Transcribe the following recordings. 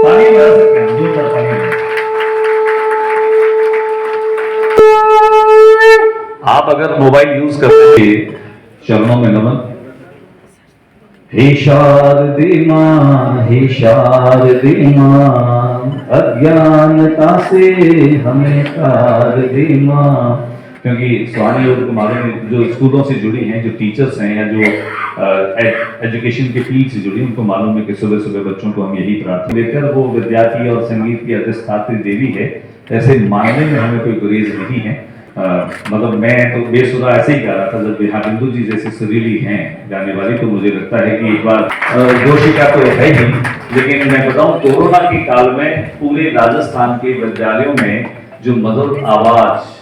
पानी बना सकते हैं, जोरदार पानी। आप अगर मोबाइल यूज करते हैं, चरणों में नमन। हे शारदे मां, हे शारदे मां, अज्ञानता से हमें तार दे मां। क्योंकि स्वामी और कुमारों जो स्कूलों से जुड़ी हैं, जो टीचर्स हैं या जो एजुकेशन के फील्ड से जुड़ी, उनको मालूम है कि सुबह सुबह बच्चों को हम यही प्रार्थना देकर, वो विद्यार्थी और संगीत की अधिष्ठात्री देवी है, ऐसे मानने में हमें कोई गुरेज नहीं है। मतलब मैं तो बेसुरा ऐसे ही गा रहा था, जब बिहार बिंदु जी जैसी सुरीली हैं गाने वाली, तो मुझे लगता है कि एक बार जोशिका तो है ही, लेकिन मैं बताऊं कोरोना के काल में पूरे राजस्थान के विद्यालयों में जो मधुर आवाज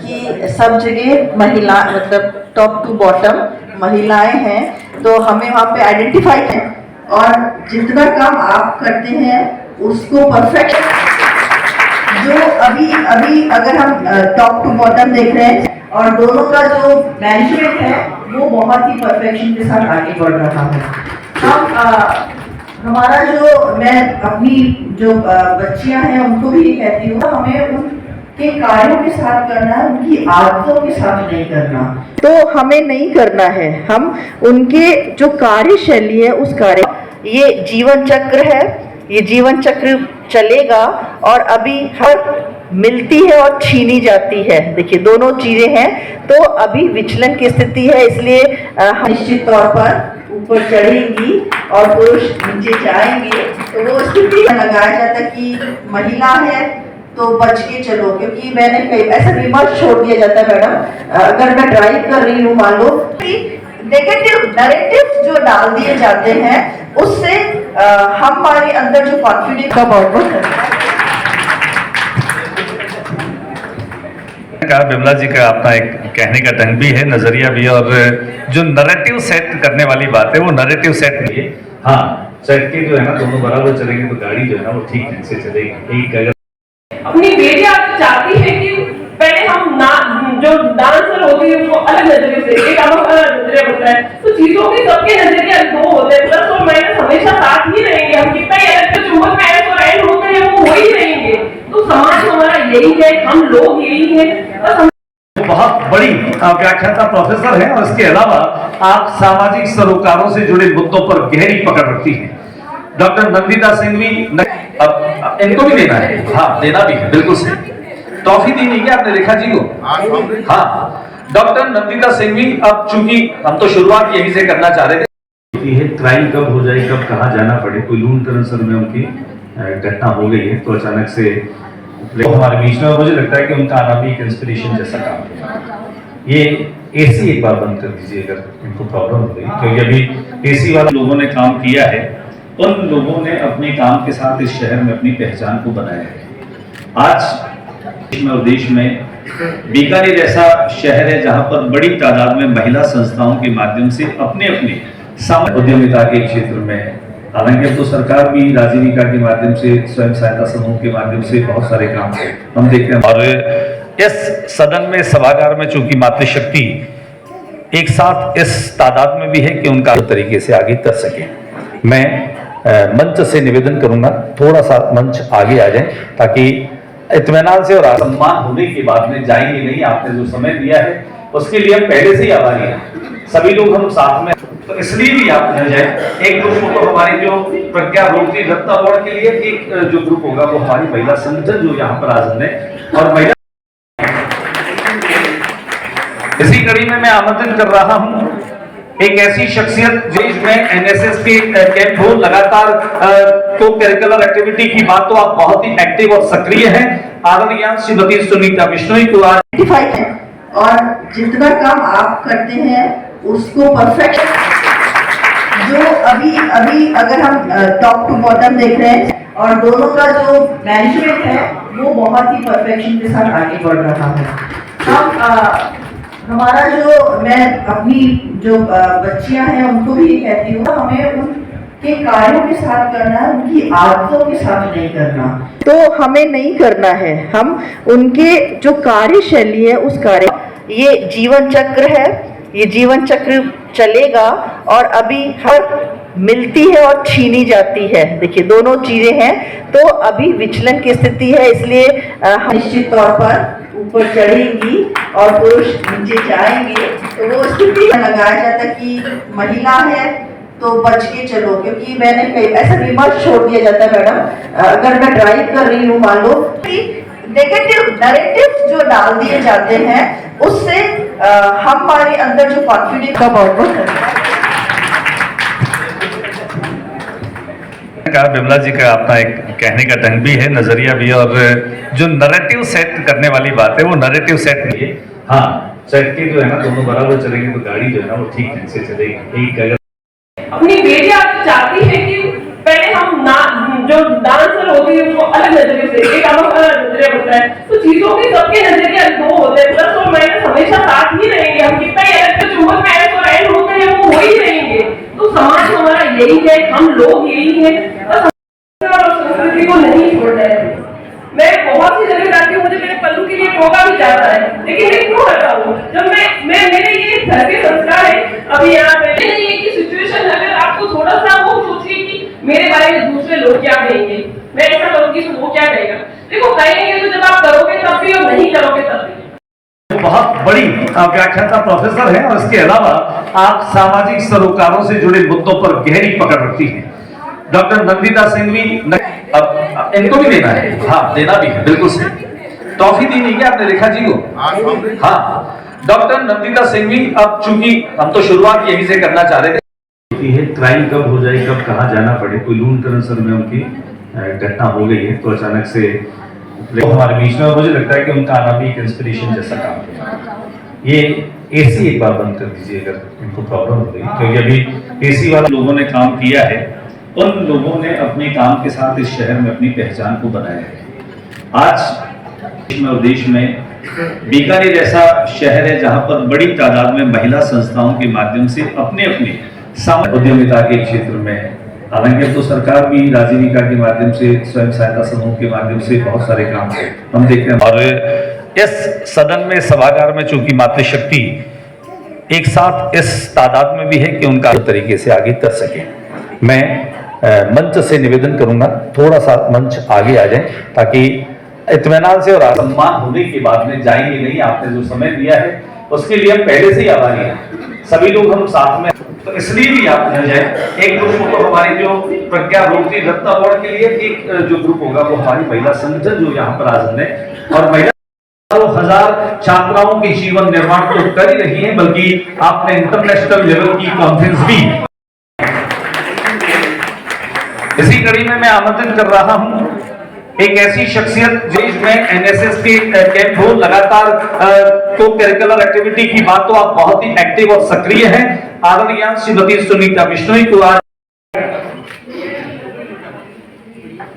कि सब जगह महिला मतलब टॉप टू बॉटम महिलाएं हैं, तो हमें वहाँ पे आइडेंटिफाई है और जितना काम आप करते हैं उसको परफेक्ट, जो अभी अभी अगर हम टॉप टू बॉटम देख रहे हैं और दोनों का जो मैनेजमेंट है वो बहुत ही परफेक्शन के साथ आगे बढ़ रहा है। हम हमारा जो मैं अपनी जो बच्चियां हैं उनको भी ये कहती हूँ, हमें उनके कार्यों के साथ करना है, उनकी आदतों के साथ नहीं करना। तो हमें नहीं करना है, हम उनके जो कार्यशैली है उस कार्य, ये जीवन चक्र है, ये जीवन चक्र चलेगा और अभी हर मिलती है और छीनी जाती है। देखिए दोनों चीजें हैं, तो अभी विचलन की स्थिति है, इसलिए निश्चित तौर पर ऊपर चढ़ेंगी और पुरुष नीचे जाएंगे। तो वो स्थिति लगाया जाता कि महिला है तो बच के चलो, क्योंकि मैंने कई ऐसा विमर्श छोड़ दिया जाता है मैडम, अगर मैं ड्राइव कर रही हूँ मान लो, नेगेटिव नैरेटिव जो डाल दिए जाते हैं उससे हमारे अंदर जो कॉन्फिडेंस का बहुत कहा बिमला जी का अपना एक कहने का ढंग भी है, नजरिया भी है, और जो नैरेटिव सेट करने वाली बात है वो नैरेटिव सेट नहीं है। हाँ, सेट के जो है ना दोनों बराबर चलेंगे तो गाड़ी जो है ना वो ठीक ढंग से चलेगी। एक अगर अपनी बेटी आप चाहती है कि पहले हम जो डांसर होती है उसको अलग नजरिए से, एक अलग नजरिया बनता है, तो चीजों के सबके नजरिए दो होते हैं, प्लस और माइनस हमेशा साथ ही रहेंगे। हम कितना ही अलग से चुंबक में ऐड और ऐड होते हैं वो ही रहेंगे। तो समाज हमारा यही है, हम लोग यही है। बस बहुत बड़ी व्याख्याता प्रोफेसर हैं और इसके अलावा आप सामाजिक सरोकारों से जुड़े मुद्दों पर गहरी पकड़ रखती हैं। डॉक्टर नंदिता सिंह भी, अब इनको भी देना है, हाँ देना भी है, बिल्कुल सही। टॉफी दी नहीं क्या आपने रेखा जी को? हाँ, डॉक्टर नंदिता सिंह भी, अब चूंकि हम तो शुरुआत यहीं से करना चाह रहे थे, ट्रायल कब हो जाए, कब कहाँ जाना पड़े, कोई लून तरह में उनकी घटना हो गई है, तो अचानक से हमारे बीच में, मुझे लगता है कि उनका आना भी एक इंस्पिरेशन जैसा काम है। ये एसी एक बार बंद कर दीजिए अगर इनको प्रॉब्लम हो गई, क्योंकि अभी एसी वाले लोगों ने काम किया है, उन लोगों ने अपने काम के साथ इस शहर में अपनी पहचान को बनाया है। आज और देश में बीकानेर ऐसा शहर है जहां पर बड़ी तादाद में महिला संस्थाओं के माध्यम से अपने अपने उद्यमिता के क्षेत्र में, हालांकि तो सरकार भी राजीविका के माध्यम से, स्वयं सहायता समूह के माध्यम से बहुत सारे काम हम देखते हैं। और इस सदन में, सभागार में चूंकि मातृशक्ति एक साथ इस तादाद में भी है कि उनका तरीके से आगे कर सके, मैं मंच से निवेदन करूंगा थोड़ा सा मंच आगे आ जाए, ताकि इत्मीनान से और सम्मान होने के बाद में जाएंगे नहीं। आपने जो समय दिया है उसके लिए हम पहले से ही आभारी हैं। सभी लोग हम साथ में, तो इसलिए भी आप न जाए। एक ग्रुप तो हमारी जो प्रज्ञा रोटरी रत्न अवार्ड के लिए एक जो ग्रुप होगा वो हमारी महिला संगठन जो यहाँ पर आसन है, और महिला इसी कड़ी में मैं आमंत्रित कर रहा हूँ एक ऐसी शख्सियत देश में एनएसएस के कैंप हो, लगातार को करिकुलर एक्टिविटी की बात तो आप बहुत ही एक्टिव और सक्रिय हैं, आदरणीय श्रीमती सुनीता बिश्नोई को आइडेंटिफाई है और जितना काम आप करते हैं उसको परफेक्ट, जो अभी अभी अगर हम टॉप टू बॉटम देख रहे हैं और दोनों का जो मैनेजमेंट है वो बहुत ही परफेक्शन के साथ आगे बढ़ रहा है। हम हमारा जो मैं अपनी जो बच्चियां हैं उनको भी कहती हूँ, हमें उनके कार्यों के साथ करना है, उनकी आदतों के साथ नहीं करना। तो हमें नहीं करना है, हम उनके जो कार्यशैली है उस कार्य, ये जीवन चक्र है, ये जीवन चक्र चलेगा और अभी हर मिलती है और छीनी जाती है। देखिए दोनों चीजें हैं, तो अभी विचलन की स्थिति है, इसलिए निश्चित तौर पर ऊपर चढ़ेंगी और पुरुष नीचे जाएंगे। तो वो स्थिति लगाया जाता कि महिला है तो बच के चलो, क्योंकि मैंने कई ऐसा विमर्श छोड़ दिया जाता है मैडम, अगर मैं ड्राइव कर रही हूँ मान लो, नेगेटिव नैरेटिव जो डाल दिए जाते हैं उससे हमारे अंदर जो कॉन्फिडेंस का बहुत कहा विमला जी का अपना एक कहने का ढंग भी है, नजरिया भी है, और जो नैरेटिव सेट करने वाली बात है वो नैरेटिव सेट नहीं है। हाँ, सेट के जो है ना दोनों बराबर चलेंगे तो गाड़ी जो है ना वो ठीक ढंग से चलेगी। एक अगर अपनी बेटियां चाहती है कि पहले हम जो डांसर होती है उसको अलग नजरिए से, एक अलग नजरिया होता है, तो चीजों के सबके नजरिए दो होते हैं, प्लस और माइनस हमेशा साथ ही रहेंगे। हम कितना ही अलग से चुंबक में ऐड और ऐड होते हैं वो ही रहेंगे। तो समाज हमारा यही है, हम लोग यही है, और संस्कृति को नहीं छोड़ना है। मैं बहुत सी जगह जाती हूँ, मुझे मेरे पल्लू के लिए टोका भी जाता है, लेकिन मैं क्यों हटा हूँ जब मैं मेरे ये घर के संस्कार है। अभी यहाँ पे ये की सिचुएशन अगर आपको थोड़ा सा वो सोचिए कि मेरे बारे में दूसरे लोग क्या कहेंगे, मैं ऐसा करूंगी तो वो क्या कहेगा। देखो कहेंगे तो जब आप करोगे तब भी और नहीं करोगे तब भी। बहुत बड़ी व्याख्याता प्रोफेसर है और इसके अलावा आप सामाजिक सरोकारों से जुड़े मुद्दों पर गहरी पकड़ रखती हैं। डॉक्टर नंदिता सिंघवी, अब इनको भी देना है, हाँ देना भी है, बिल्कुल सही। टॉफी दी नहीं क्या आपने रेखा जी को? हाँ, डॉक्टर नंदिता सिंघवी, अब चूंकि हम तो शुरुआत यहीं से करना चाह रहे थे, क्राइम कब हो जाए, कब कहाँ जाना पड़े, कोई लून तरसर में उनकी घटना हो गई है तो अचानक से हमारे बीच में, मुझे लगता है कि उनका आना भी एक इंस्पिरेशन जैसा काम है। ये एसी एक बार बंद कर दीजिए अगर इनको प्रॉब्लम हो रही है, क्योंकि अभी एसी वाले लोगों ने काम किया है, उन लोगों ने अपने काम के साथ इस शहर में अपनी पहचान को बनाया है। आज और देश में बीकानेर ऐसा शहर है जहां पर बड़ी तादाद में महिला संस्थाओं के माध्यम से अपने अपने उद्यमिता के क्षेत्र में, हालांकि तो सरकार भी राजीविका के माध्यम से, स्वयं सहायता समूह के माध्यम से बहुत सारे काम हम देखते हैं। और इस सदन में, सभागार में चूंकि मातृशक्ति एक साथ इस तादाद में भी है कि उनका तरीके से आगे कर सके, मैं मंच से निवेदन करूंगा थोड़ा सा मंच आगे आ जाए ताकि इत्मीनान से और सम्मान होने के बाद में जाएंगे नहीं। आपने जो समय दिया है उसके लिए हम पहले से ही आभारी हैं, सभी लोग हम साथ में, तो इसलिए भी आप न जाए। एक ग्रुप तो हमारी जो प्रज्ञा रोटी रत्न अवार्ड के लिए एक जो ग्रुप होगा वो हमारी महिला संगठन जो यहाँ पर आसन है, और महिला हजार छात्राओं के जीवन निर्माण तो कर ही रही है, बल्कि आपने इंटरनेशनल लेवल की कॉन्फ्रेंस भी। इसी कड़ी में मैं आमंत्रित कर रहा हूं एक ऐसी शख्सियत देश में एनएसएस के कैंप हो, लगातार को करिकुलर एक्टिविटी की बात तो आप बहुत ही एक्टिव और सक्रिय हैं, आदरणीय श्रीमती सुनीता बिश्नोई को आज,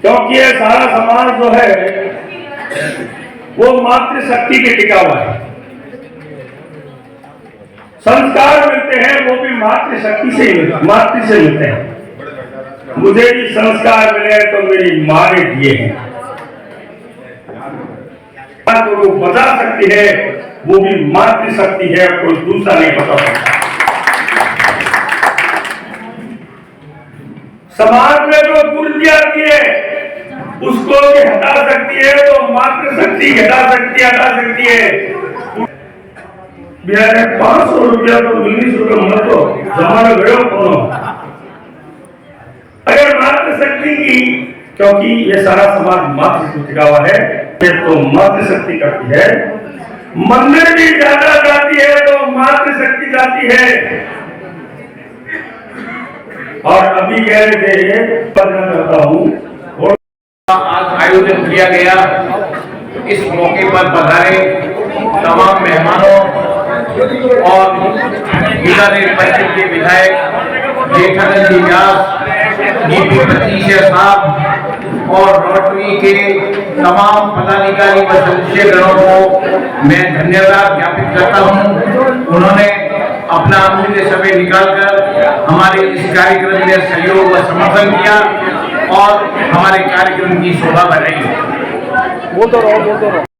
क्योंकि ये सारा समाज जो है वो मातृशक्ति के टिका हुआ है। संस्कार मिलते हैं वो भी मातृशक्ति से मातृ से मिलते हैं। मुझे भी संस्कार मिले तो मेरी मां ने दिए हैं। वो बता सकती है, वो भी मातृशक्ति है, कोई दूसरा नहीं बता सकता। समाज में जो कुरीतियां आती है उसको भी हटा सकती है, तो मातृशक्ति हटा सकती है। 500 रुपया तो मिलनी शुरू मत तो जमाना गयो कोनो अगर मातृशक्ति की, क्योंकि ये सारा समाज मातृ से टिका हुआ है, तो मातृशक्ति करती है। मंदिर भी ज्यादा जाती है तो मातृशक्ति जाती है। और अभी कह रहे थे पढ़ना चाहता हूँ, आज आयोजन किया गया, इस मौके पर पधारे तमाम मेहमानों और बीकानेर पश्चिम के विधायक जेठालाल जी व्यास, डीपी पतीशिया साहब और रोटरी के तमाम पदाधिकारी व सदस्यगणों को मैं धन्यवाद ज्ञापित करता हूं। उन्होंने अपना अमूल्य समय निकालकर हमारे इस कार्यक्रम में सहयोग व समर्थन किया और हमारे कार्यक्रम की शोभा बढ़ाई।